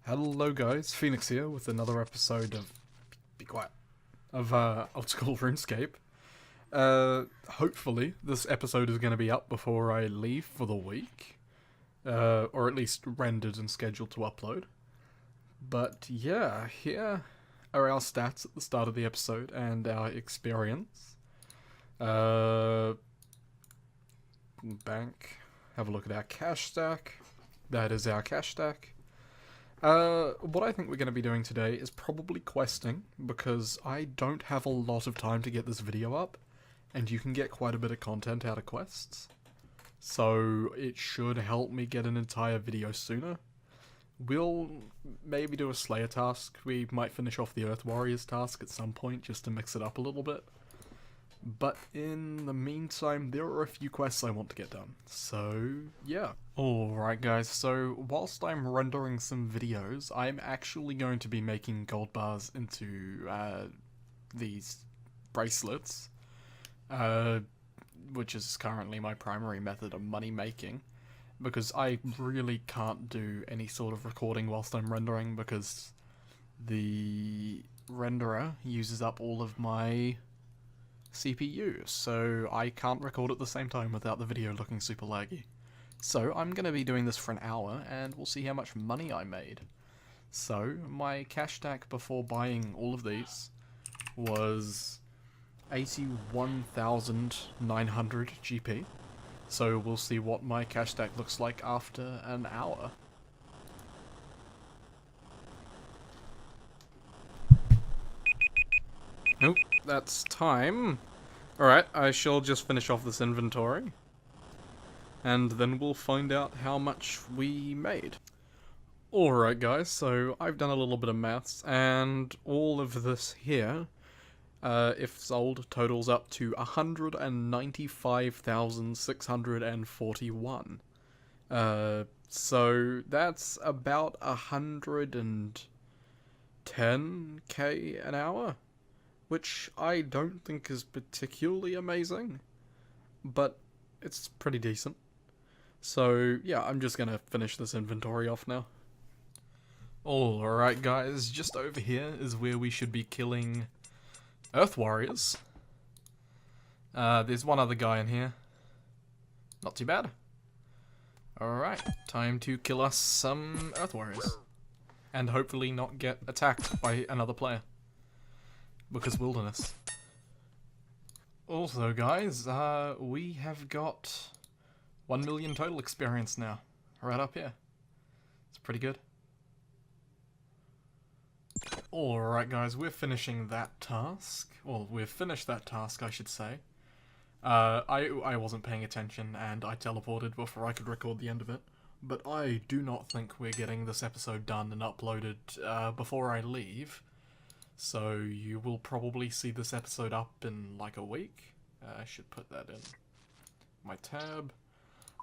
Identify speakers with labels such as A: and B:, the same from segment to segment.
A: Hello guys, Phoenix here with another episode of Be Quiet of Old School Runescape. Hopefully this episode is going to be up before I leave for the week, or at least rendered and scheduled to upload. But yeah, here are our stats at the start of the episode and our experience. Bank. Have a look at our cash stack. That is our cash stack. What I think we're going to be doing today is probably questing, because I don't have a lot of time to get this video up, and you can get quite a bit of content out of quests. So it should help me get an entire video sooner. We'll maybe do a Slayer task. We might finish off the Earth Warriors task at some point, just to mix it up a little bit. But in the meantime, there are a few quests I want to get done, so yeah. Alright guys, so whilst I'm rendering some videos, I'm actually going to be making gold bars into these bracelets, which is currently my primary method of money making, because I really can't do any sort of recording whilst I'm rendering, because the renderer uses up all of my CPU, so I can't record at the same time without the video looking super laggy. So I'm going to be doing this for an hour, and we'll see how much money I made. So, my cash stack before buying all of these was 81,900 GP. So we'll see what my cash stack looks like after an hour. Nope, that's time. Alright, I shall just finish off this inventory, and then we'll find out how much we made. Alright guys, so I've done a little bit of maths, and all of this here, if sold, totals up to 195,641. So that's about 110k an hour, which I don't think is particularly amazing, but it's pretty decent. So yeah, I'm just gonna finish this inventory off now. Alright guys, just over here is where we should be killing Earth Warriors. There's one other guy in here. Not too bad. Alright, time to kill us some Earth Warriors. And hopefully not get attacked by another player, because wilderness. Also guys, we have got 1 million total experience now, right up here. It's pretty good. Alright guys, we're finishing that task. Well, we've finished that task, I should say. I wasn't paying attention, and I teleported before I could record the end of it. But I do not think we're getting this episode done and uploaded before I leave. So you will probably see this episode up in like a week. I should put that in my tab.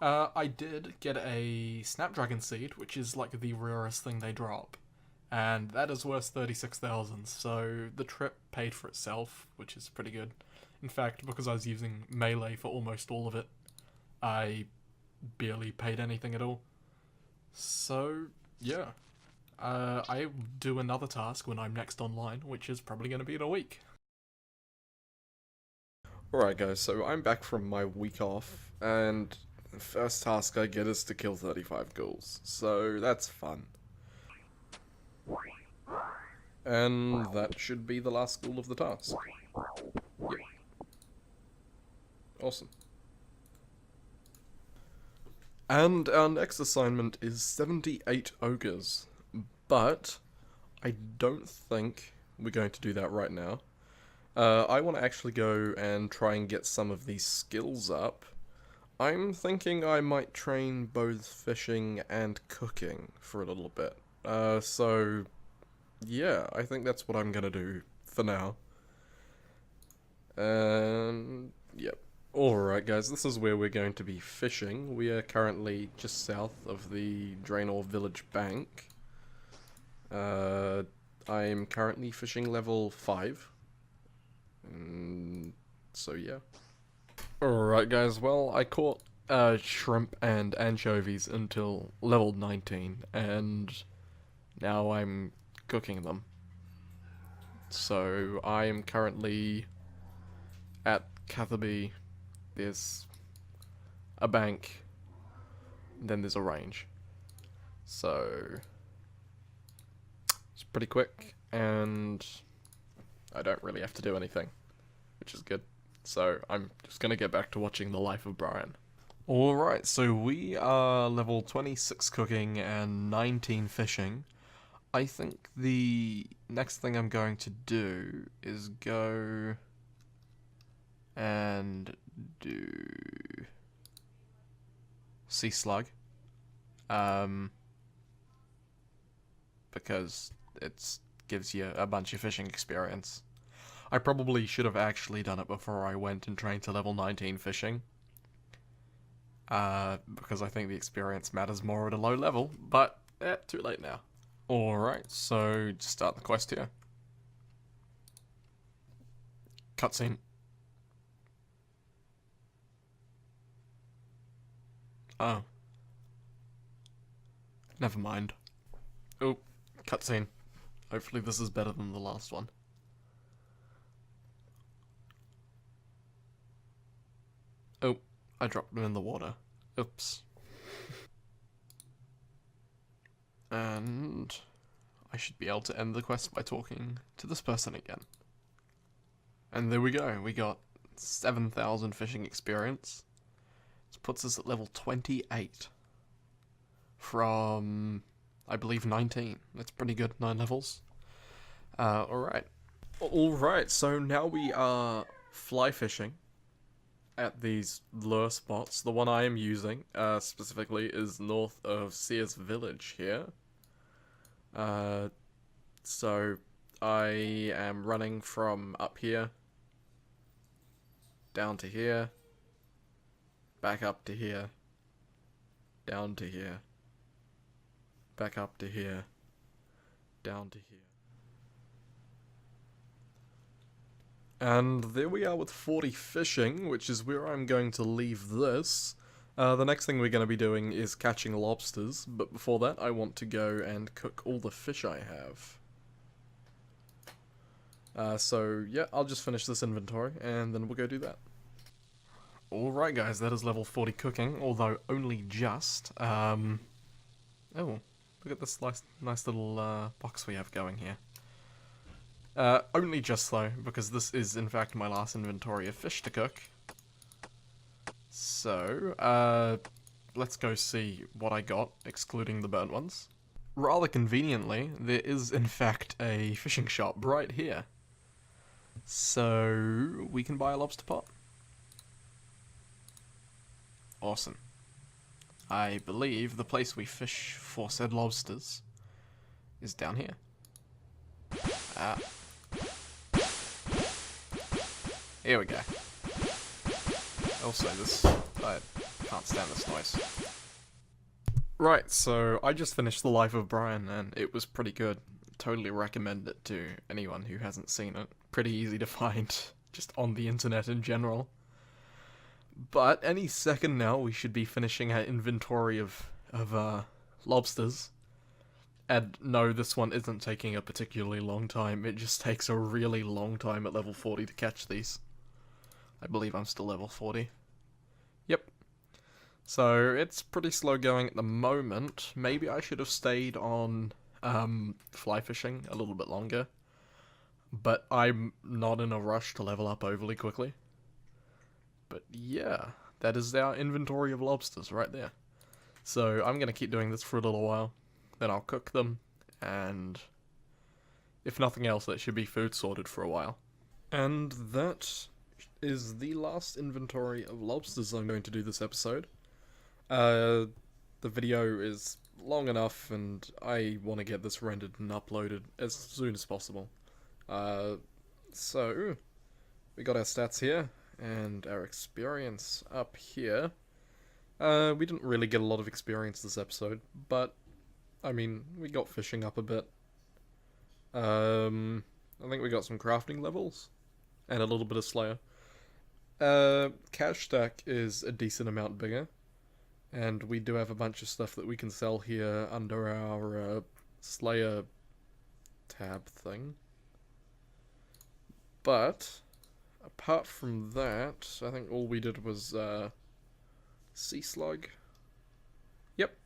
A: I did get a Snapdragon Seed, which is like the rarest thing they drop, and that is worth 36,000, so the trip paid for itself, which is pretty good. In fact, because I was using melee for almost all of it, I barely paid anything at all. So yeah. I'll do another task when I'm next online, which is probably going to be in a week. Alright guys, so I'm back from my week off, and the first task I get is to kill 35 ghouls, so that's fun. And that should be the last ghoul of the task. Yep. Awesome. And our next assignment is 78 ogres. But I don't think we're going to do that right now. I want to actually go and try and get some of these skills up. I'm thinking I might train both fishing and cooking for a little bit. So yeah, I think that's what I'm going to do for now. And yep. Alright guys, this is where we're going to be fishing. We are currently just south of the Draenor village bank. I'm currently fishing level 5. So yeah. Alright guys, well, I caught shrimp and anchovies until level 19, and now I'm cooking them. So I am currently at Catherby. There's a bank, then there's a range. So it's pretty quick, and I don't really have to do anything, which is good. So I'm just gonna get back to watching The Life of Brian. Alright, so we are level 26 cooking and 19 fishing. I think the next thing I'm going to do is go and do sea slug, because it gives you a bunch of fishing experience. I probably should have actually done it before I went and trained to level 19 fishing, because I think the experience matters more at a low level, but too late now. Alright, so just start the quest here. Cutscene. Oh. Never mind. Oh, cutscene. Hopefully this is better than the last one. Oh, I dropped them in the water. Oops. And I should be able to end the quest by talking to this person again. And there we go, we got 7,000 fishing experience. This puts us at level 28 from, I believe, 19. That's pretty good, 9 levels. Alright. Alright, so now we are fly fishing at these lure spots. The one I am using, specifically, is north of Sears Village here. So I am running from up here, down to here, back up to here, down to here, back up to here, down to here. And there we are with 40 fishing, which is where I'm going to leave this. The next thing we're going to be doing is catching lobsters, but before that I want to go and cook all the fish I have. So yeah, I'll just finish this inventory and then we'll go do that. Alright guys, that is level 40 cooking, although only just. Oh, look at this nice little box we have going here. Only just though, because this is in fact my last inventory of fish to cook. So, let's go see what I got, excluding the burnt ones. Rather conveniently, there is in fact a fishing shop right here. So, we can buy a lobster pot. Awesome. I believe the place we fish for said lobsters is down here. Here we go. Also, I can't stand this noise. Right, so I just finished The Life of Brian, and it was pretty good. Totally recommend it to anyone who hasn't seen it. Pretty easy to find, just on the internet in general. But any second now, we should be finishing our inventory of lobsters. And no, this one isn't taking a particularly long time. It just takes a really long time at level 40 to catch these. I believe I'm still level 40. Yep. So, it's pretty slow going at the moment. Maybe I should have stayed on fly fishing a little bit longer. But I'm not in a rush to level up overly quickly. But yeah, that is our inventory of lobsters right there. So, I'm going to keep doing this for a little while. Then I'll cook them, and if nothing else, that should be food sorted for a while. And that is the last inventory of lobsters I'm going to do this episode. The video is long enough, and I want to get this rendered and uploaded as soon as possible. So, we got our stats here, and our experience up here. We didn't really get a lot of experience this episode, but I mean, we got fishing up a bit. I think we got some crafting levels, and a little bit of Slayer. Cash stack is a decent amount bigger, and we do have a bunch of stuff that we can sell here under our Slayer tab thing. But apart from that, I think all we did was sea slug. Yep.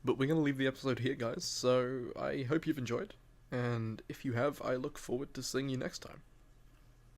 A: But we're gonna leave the episode here, guys. So I hope you've enjoyed, and if you have, I look forward to seeing you next time.